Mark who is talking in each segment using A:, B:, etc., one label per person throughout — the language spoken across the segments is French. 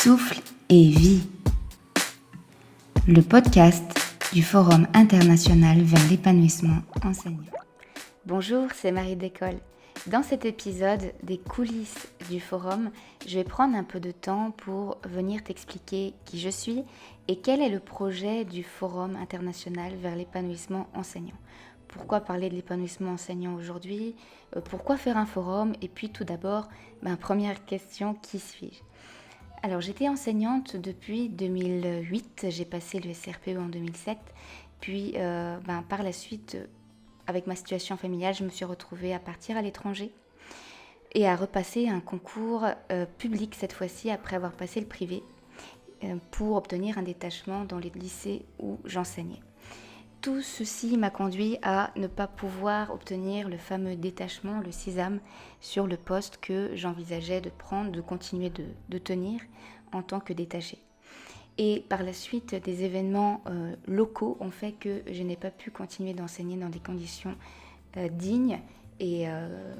A: Souffle et vie. Le podcast du Forum international vers l'épanouissement enseignant. Bonjour, c'est Marie Décolle. Dans cet épisode des coulisses du forum, je vais prendre un peu de temps pour venir t'expliquer qui je suis et quel est le projet du Forum international vers l'épanouissement enseignant. Pourquoi parler de l'épanouissement enseignant aujourd'hui ? Pourquoi faire un forum ? Et puis tout d'abord, première question, qui suis-je ? Alors j'étais enseignante depuis 2008, j'ai passé le SRPE en 2007, puis par la suite, avec ma situation familiale, je me suis retrouvée à partir à l'étranger et à repasser un concours public cette fois-ci après avoir passé le privé pour obtenir un détachement dans les lycées où j'enseignais. Tout ceci m'a conduit à ne pas pouvoir obtenir le fameux détachement, le CISAM, sur le poste que j'envisageais de prendre, de continuer de tenir en tant que détachée. Et par la suite, des événements locaux ont fait que je n'ai pas pu continuer d'enseigner dans des conditions dignes et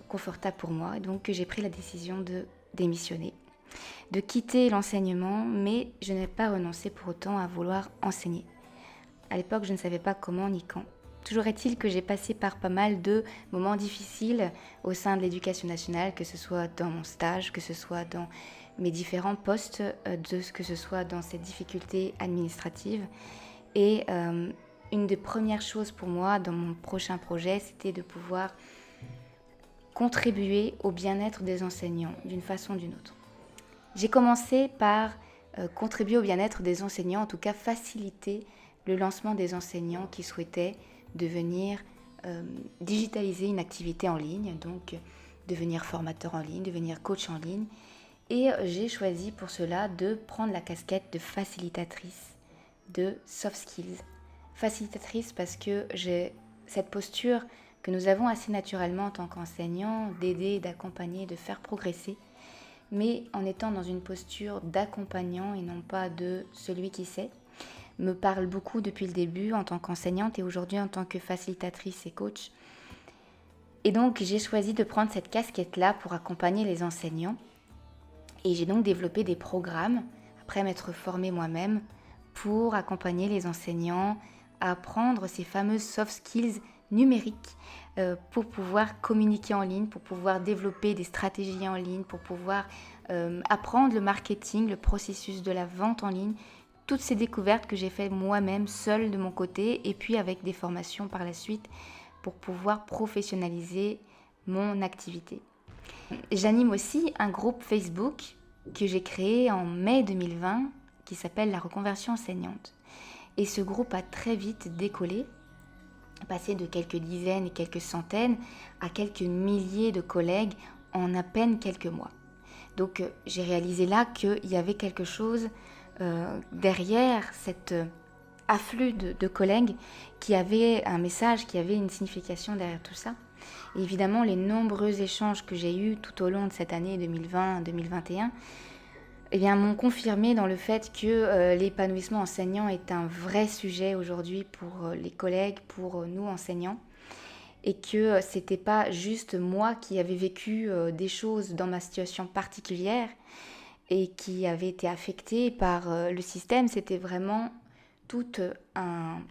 A: confortables pour moi. Donc j'ai pris la décision de démissionner, de quitter l'enseignement, mais je n'ai pas renoncé pour autant à vouloir enseigner. À l'époque, je ne savais pas comment ni quand. Toujours est-il que j'ai passé par pas mal de moments difficiles au sein de l'éducation nationale, que ce soit dans mon stage, que ce soit dans mes différents postes, que ce soit dans cette difficulté administrative. Et une des premières choses pour moi dans mon prochain projet, c'était de pouvoir contribuer au bien-être des enseignants d'une façon ou d'une autre. J'ai commencé par contribuer au bien-être des enseignants, en tout cas faciliter le lancement des enseignants qui souhaitaient devenir digitaliser une activité en ligne, donc devenir formateur en ligne, devenir coach en ligne. Et j'ai choisi pour cela de prendre la casquette de facilitatrice de soft skills. Facilitatrice parce que j'ai cette posture que nous avons assez naturellement en tant qu'enseignants, d'aider, d'accompagner, de faire progresser, mais en étant dans une posture d'accompagnant et non pas de celui qui sait, me parle beaucoup depuis le début en tant qu'enseignante et aujourd'hui en tant que facilitatrice et coach. Et donc j'ai choisi de prendre cette casquette-là pour accompagner les enseignants. Et j'ai donc développé des programmes, après m'être formée moi-même, pour accompagner les enseignants à apprendre ces fameuses soft skills numériques pour pouvoir communiquer en ligne, pour pouvoir développer des stratégies en ligne, pour pouvoir apprendre le marketing, le processus de la vente en ligne, toutes ces découvertes que j'ai faites moi-même, seule de mon côté, et puis avec des formations par la suite pour pouvoir professionnaliser mon activité. J'anime aussi un groupe Facebook que j'ai créé en mai 2020 qui s'appelle La Reconversion Enseignante. Et ce groupe a très vite décollé, passé de quelques dizaines et quelques centaines à quelques milliers de collègues en à peine quelques mois. Donc j'ai réalisé là qu'il y avait quelque chose derrière cet afflux de collègues qui avaient un message, qui avait une signification derrière tout ça. Et évidemment, les nombreux échanges que j'ai eus tout au long de cette année 2020-2021 m'ont confirmé dans le fait que l'épanouissement enseignant est un vrai sujet aujourd'hui pour les collègues, pour nous enseignants, et que c'était pas juste moi qui avais vécu des choses dans ma situation particulière et qui avait été affectée par le système, c'était vraiment tout un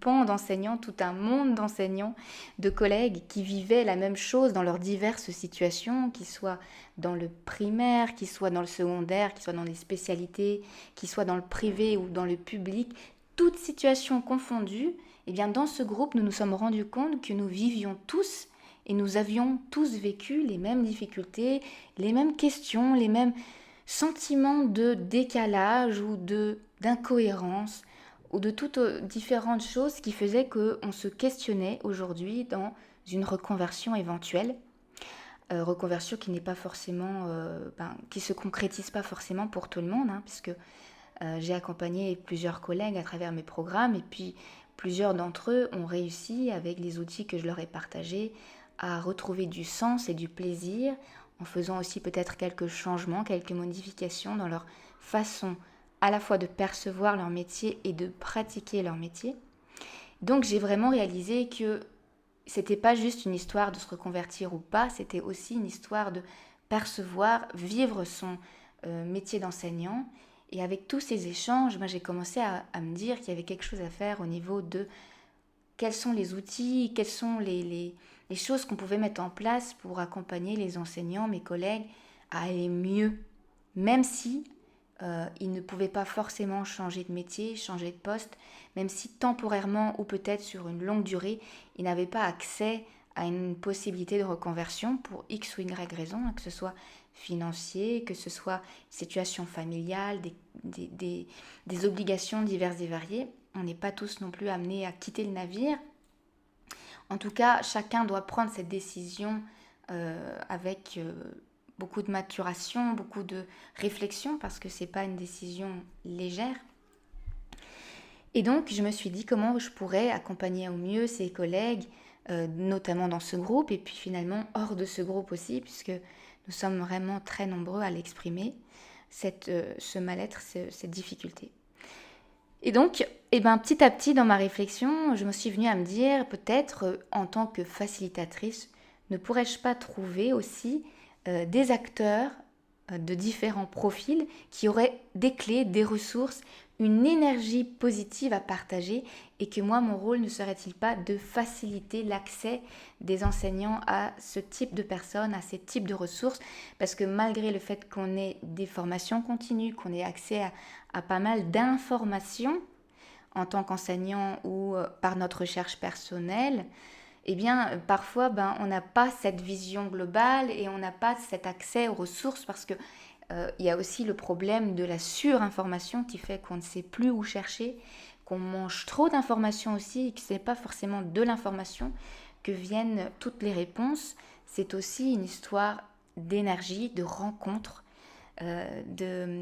A: pan d'enseignants, tout un monde d'enseignants, de collègues qui vivaient la même chose dans leurs diverses situations, qu'ils soient dans le primaire, qu'ils soient dans le secondaire, qu'ils soient dans les spécialités, qu'ils soient dans le privé ou dans le public, toutes situations confondues. Et bien dans ce groupe, nous nous sommes rendus compte que nous vivions tous et nous avions tous vécu les mêmes difficultés, les mêmes questions, les mêmes sentiments de décalage ou d'incohérence, ou de toutes différentes choses qui faisaient qu'on se questionnait aujourd'hui dans une reconversion éventuelle. Reconversion qui n'est pas forcément, qui se concrétise pas forcément pour tout le monde, puisque j'ai accompagné plusieurs collègues à travers mes programmes et puis plusieurs d'entre eux ont réussi avec les outils que je leur ai partagés à retrouver du sens et du plaisir en faisant aussi peut-être quelques changements, quelques modifications dans leur façon à la fois de percevoir leur métier et de pratiquer leur métier. Donc j'ai vraiment réalisé que c'était pas juste une histoire de se reconvertir ou pas, c'était aussi une histoire de percevoir, vivre son métier d'enseignant. Et avec tous ces échanges, j'ai commencé à me dire qu'il y avait quelque chose à faire au niveau de quels sont les outils, quelles sont les choses qu'on pouvait mettre en place pour accompagner les enseignants, mes collègues, à aller mieux, même si ils ne pouvaient pas forcément changer de métier, changer de poste, même si temporairement ou peut-être sur une longue durée, ils n'avaient pas accès à une possibilité de reconversion pour X ou Y raison, que ce soit financier, que ce soit situation familiale, des obligations diverses et variées. On n'est pas tous non plus amenés à quitter le navire. En tout cas, chacun doit prendre cette décision avec beaucoup de maturation, beaucoup de réflexion, parce que ce n'est pas une décision légère. Et donc, je me suis dit comment je pourrais accompagner au mieux ces collègues, notamment dans ce groupe, et puis finalement hors de ce groupe aussi, puisque nous sommes vraiment très nombreux à l'exprimer, ce mal-être, cette difficulté. Et donc, petit à petit, dans ma réflexion, je me suis venue à me dire, peut-être, en tant que facilitatrice, ne pourrais-je pas trouver aussi des acteurs de différents profils qui auraient des clés, des ressources, une énergie positive à partager, et que moi, mon rôle ne serait-il pas de faciliter l'accès des enseignants à ce type de personnes, à ces types de ressources, parce que malgré le fait qu'on ait des formations continues, qu'on ait accès à pas mal d'informations en tant qu'enseignant ou par notre recherche personnelle, eh bien, parfois, on n'a pas cette vision globale et on n'a pas cet accès aux ressources, parce que il y a aussi le problème de la surinformation qui fait qu'on ne sait plus où chercher, qu'on mange trop d'informations aussi, et que ce n'est pas forcément de l'information que viennent toutes les réponses. C'est aussi une histoire d'énergie, de rencontres, de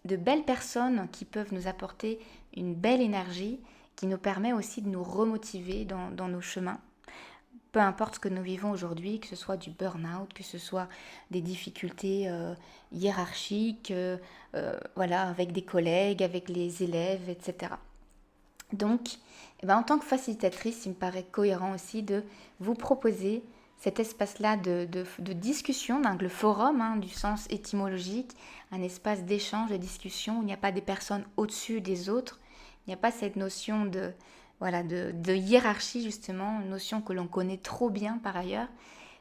A: belles personnes qui peuvent nous apporter une belle énergie, qui nous permet aussi de nous remotiver dans nos chemins. Peu importe ce que nous vivons aujourd'hui, que ce soit du burn-out, que ce soit des difficultés hiérarchiques, avec des collègues, avec les élèves, etc. Donc, en tant que facilitatrice, il me paraît cohérent aussi de vous proposer cet espace-là de discussion, le forum, du sens étymologique, un espace d'échange, de discussion où il n'y a pas des personnes au-dessus des autres, il n'y a pas cette notion de hiérarchie, justement, une notion que l'on connaît trop bien par ailleurs.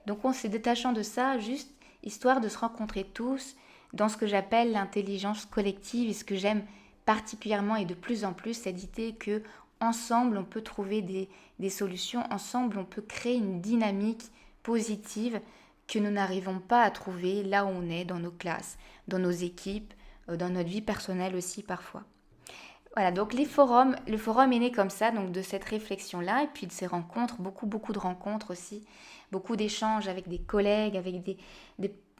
A: Donc on se détachant de ça, juste histoire de se rencontrer tous dans ce que j'appelle l'intelligence collective, et ce que j'aime particulièrement et de plus en plus, c'est l'idée que ensemble on peut trouver des solutions, ensemble on peut créer une dynamique positive que nous n'arrivons pas à trouver là où on est, dans nos classes, dans nos équipes, dans notre vie personnelle aussi parfois. Voilà, donc le forum est né comme ça, donc de cette réflexion-là, et puis de ces rencontres, beaucoup de rencontres aussi, beaucoup d'échanges avec des collègues, avec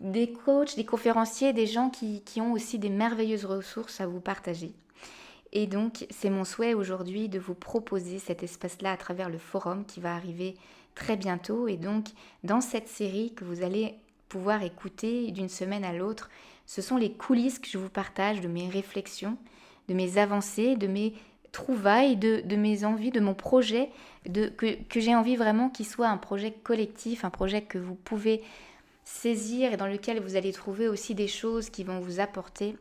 A: des coachs, des conférenciers, des gens qui ont aussi des merveilleuses ressources à vous partager. Et donc, c'est mon souhait aujourd'hui de vous proposer cet espace-là à travers le forum qui va arriver très bientôt. Et donc, dans cette série que vous allez pouvoir écouter d'une semaine à l'autre, ce sont les coulisses que je vous partage de mes réflexions, de mes avancées, de mes trouvailles, de mes envies, de mon projet, que j'ai envie vraiment qu'il soit un projet collectif, un projet que vous pouvez saisir et dans lequel vous allez trouver aussi des choses qui vont vous apporter.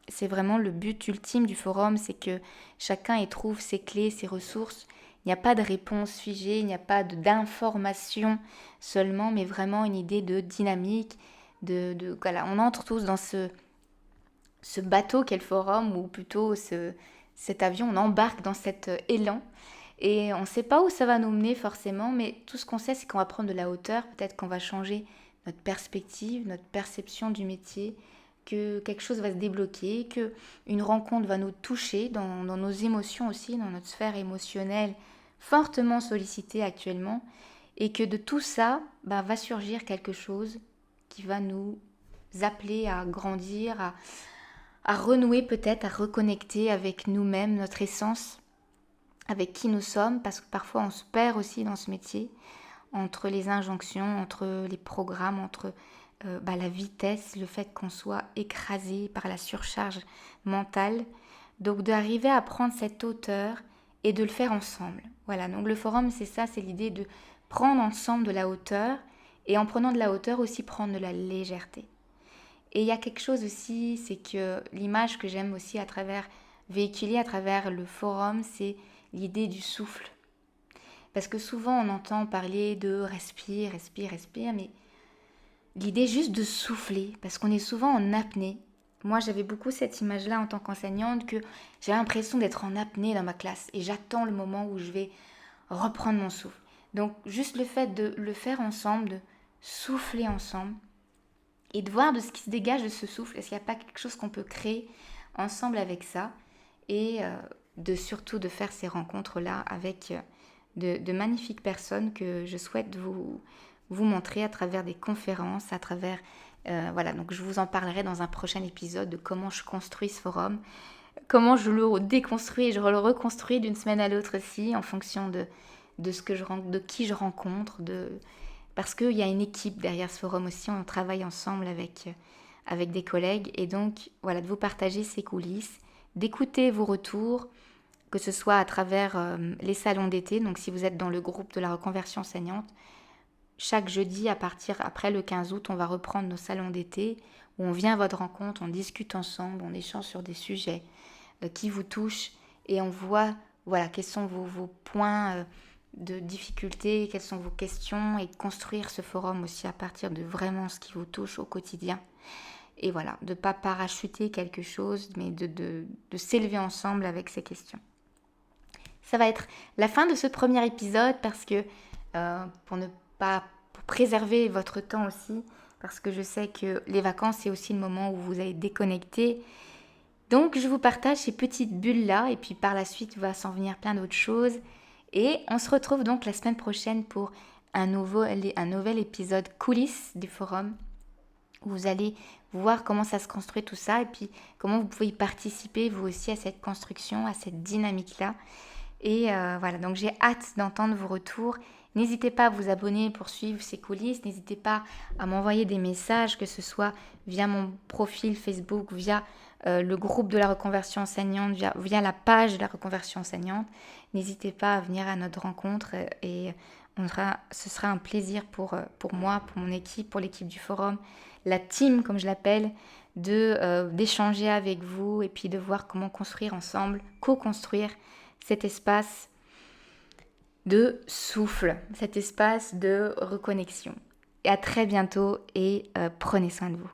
A: C'est vraiment le but ultime du forum, c'est que chacun y trouve ses clés, ses ressources. Il n'y a pas de réponse figée, il n'y a pas d'information seulement, mais vraiment une idée de dynamique, voilà, on entre tous dans ce bateau qu'est le forum, ou plutôt cet avion, on embarque dans cet élan. Et on ne sait pas où ça va nous mener forcément, mais tout ce qu'on sait, c'est qu'on va prendre de la hauteur, peut-être qu'on va changer notre perspective, notre perception du métier, que quelque chose va se débloquer, qu'une rencontre va nous toucher dans nos émotions aussi, dans notre sphère émotionnelle fortement sollicitée actuellement, et que de tout ça va surgir quelque chose qui va nous appeler à grandir, à renouer peut-être, à reconnecter avec nous-mêmes, notre essence, avec qui nous sommes, parce que parfois on se perd aussi dans ce métier, entre les injonctions, entre les programmes, entre la vitesse, le fait qu'on soit écrasé par la surcharge mentale. Donc d'arriver à prendre cette hauteur et de le faire ensemble. Voilà, donc le forum c'est ça, c'est l'idée de prendre ensemble de la hauteur, et en prenant de la hauteur aussi prendre de la légèreté. Et il y a quelque chose aussi, c'est que l'image que j'aime aussi véhiculer à travers le forum, c'est l'idée du souffle. Parce que souvent on entend parler de respire, respire, respire, mais l'idée juste de souffler, parce qu'on est souvent en apnée. Moi j'avais beaucoup cette image-là en tant qu'enseignante, que j'avais l'impression d'être en apnée dans ma classe, et j'attends le moment où je vais reprendre mon souffle. Donc juste le fait de le faire ensemble, de souffler ensemble, et de voir de ce qui se dégage de ce souffle. Est-ce qu'il n'y a pas quelque chose qu'on peut créer ensemble avec ça, et surtout de faire ces rencontres-là avec de magnifiques personnes que je souhaite vous montrer à travers des conférences, à travers... voilà, donc je vous en parlerai dans un prochain épisode de comment je construis ce forum, comment je le déconstruis et je le reconstruis d'une semaine à l'autre aussi, en fonction de qui je rencontre, parce qu'il y a une équipe derrière ce forum aussi, on travaille ensemble avec des collègues, et donc voilà, de vous partager ces coulisses, d'écouter vos retours, que ce soit à travers les salons d'été. Donc si vous êtes dans le groupe de la reconversion enseignante, chaque jeudi après le 15 août, on va reprendre nos salons d'été, où on vient à votre rencontre, on discute ensemble, on échange sur des sujets qui vous touchent, et on voit voilà, quels sont vos points de difficulté, quelles sont vos questions, et construire ce forum aussi à partir de vraiment ce qui vous touche au quotidien. Et voilà, de ne pas parachuter quelque chose, mais de s'élever ensemble avec ces questions. Ça va être la fin de ce premier épisode, parce que pour préserver votre temps aussi, parce que je sais que les vacances, c'est aussi le moment où vous allez déconnecter. Donc je vous partage ces petites bulles-là, et puis par la suite, va s'en venir plein d'autres choses. Et on se retrouve donc la semaine prochaine pour un nouvel épisode coulisses du forum, où vous allez voir comment ça se construit tout ça, et puis comment vous pouvez y participer vous aussi à cette construction, à cette dynamique-là. Et voilà, donc j'ai hâte d'entendre vos retours. N'hésitez pas à vous abonner pour suivre ces coulisses. N'hésitez pas à m'envoyer des messages, que ce soit via mon profil Facebook, via le groupe de la reconversion enseignante, via la page de la reconversion enseignante. N'hésitez pas à venir à notre rencontre, et ce sera un plaisir pour moi, pour mon équipe, pour l'équipe du forum, la team comme je l'appelle, d'échanger avec vous, et puis de voir comment construire ensemble, co-construire cet espace de souffle, cet espace de reconnexion. Et à très bientôt, et prenez soin de vous.